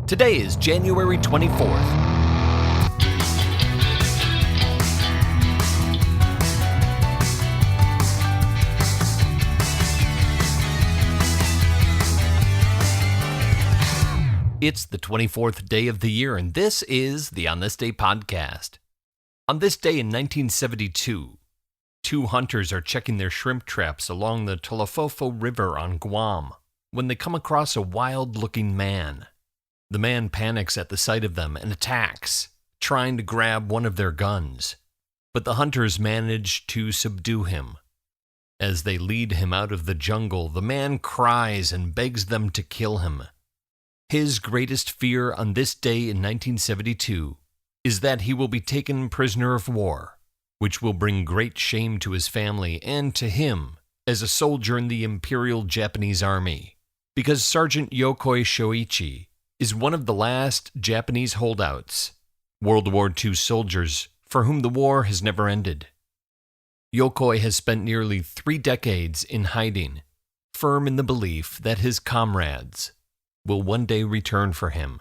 Today is January 24th. It's the 24th day of the year, and this is the On This Day podcast. On this day in 1972, two hunters are checking their shrimp traps along the Talofofo River on Guam when they come across a wild-looking man. The man panics at the sight of them and attacks, trying to grab one of their guns, but the hunters manage to subdue him. As they lead him out of the jungle, the man cries and begs them to kill him. His greatest fear on this day in 1972 is that he will be taken prisoner of war, which will bring great shame to his family and to him as a soldier in the Imperial Japanese Army, because Sergeant Yokoi Shoichi is one of the last Japanese holdouts, World War II soldiers for whom the war has never ended. Yokoi has spent nearly 3 decades in hiding, firm in the belief that his comrades will one day return for him.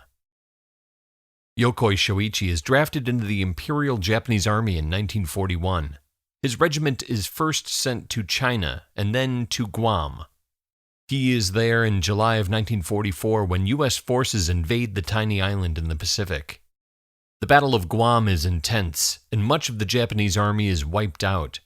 Yokoi Shoichi is drafted into the Imperial Japanese Army in 1941. His regiment is first sent to China and then to Guam. He is there in July of 1944 when U.S. forces invade the tiny island in the Pacific. The Battle of Guam is intense, and much of the Japanese army is wiped out.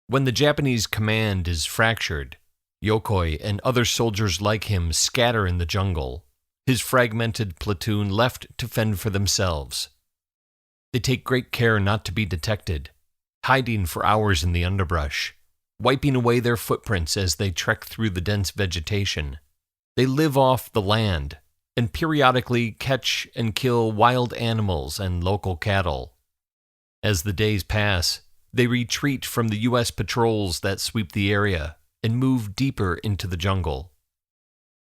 When the Japanese command is fractured, Yokoi and other soldiers like him scatter in the jungle, his fragmented platoon left to fend for themselves. They take great care not to be detected, hiding for hours in the underbrush, wiping away their footprints as they trek through the dense vegetation. They live off the land and periodically catch and kill wild animals and local cattle. As the days pass, they retreat from the U.S. patrols that sweep the area and move deeper into the jungle.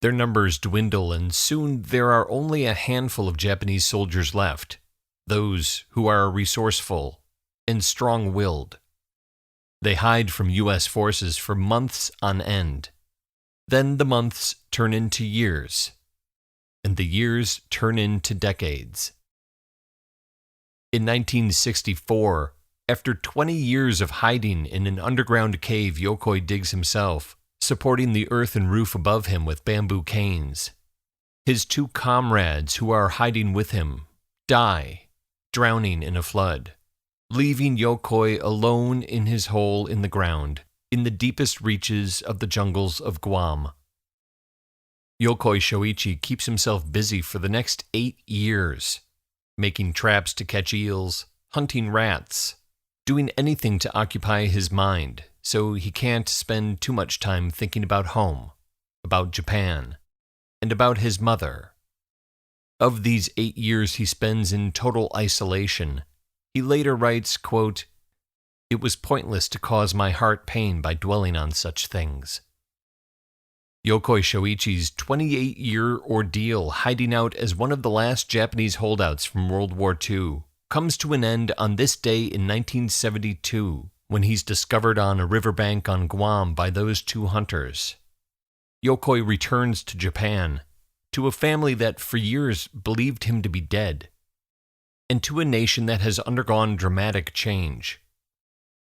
Their numbers dwindle, and soon there are only a handful of Japanese soldiers left, those who are resourceful and strong-willed. They hide from U.S. forces for months on end. Then the months turn into years, and the years turn into decades. In 1964, after 20 years of hiding in an underground cave Yokoi digs himself, supporting the earthen roof above him with bamboo canes, his 2 comrades who are hiding with him die, drowning in a flood, leaving Yokoi alone in his hole in the ground, in the deepest reaches of the jungles of Guam. Yokoi Shoichi keeps himself busy for the next 8 years, making traps to catch eels, hunting rats, doing anything to occupy his mind so he can't spend too much time thinking about home, about Japan, and about his mother. Of these 8 years he spends in total isolation, he later writes, quote, "It was pointless to cause my heart pain by dwelling on such things." Yokoi Shoichi's 28-year ordeal hiding out as one of the last Japanese holdouts from World War II comes to an end on this day in 1972 when he's discovered on a riverbank on Guam by those 2 hunters. Yokoi returns to Japan, to a family that for years believed him to be dead, and to a nation that has undergone dramatic change.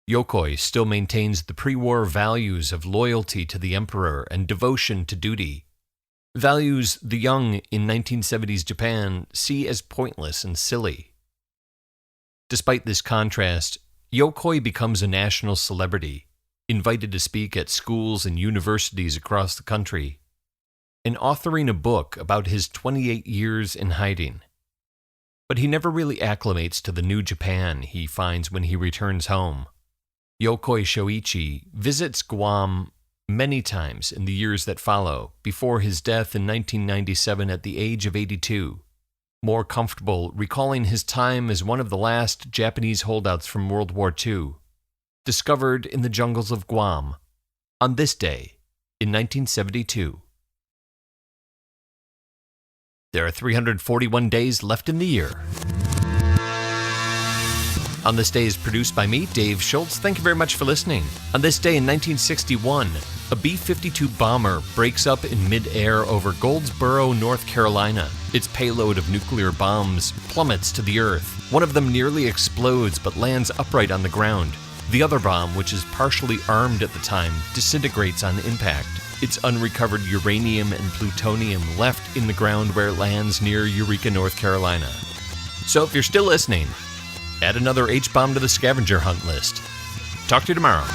Yokoi still maintains the pre-war values of loyalty to the emperor and devotion to duty, values the young in 1970s Japan see as pointless and silly. Despite this contrast, Yokoi becomes a national celebrity, invited to speak at schools and universities across the country, and authoring a book about his 28 years in hiding. But he never really acclimates to the new Japan he finds when he returns home. Yokoi Shoichi visits Guam many times in the years that follow, before his death in 1997 at the age of 82. More comfortable recalling his time as one of the last Japanese holdouts from World War II, discovered in the jungles of Guam on this day in 1972. There are 341 days left in the year. On This Day is produced by me, Dave Schultz. Thank you very much for listening. On this day in 1961, a B-52 bomber breaks up in mid-air over Goldsboro, North Carolina. Its payload of nuclear bombs plummets to the earth. One of them nearly explodes but lands upright on the ground. The other bomb, which is partially armed at the time, disintegrates on impact. Its unrecovered uranium and plutonium left in the ground where it lands near Eureka, North Carolina. So if you're still listening, add another H-bomb to the scavenger hunt list. Talk to you tomorrow.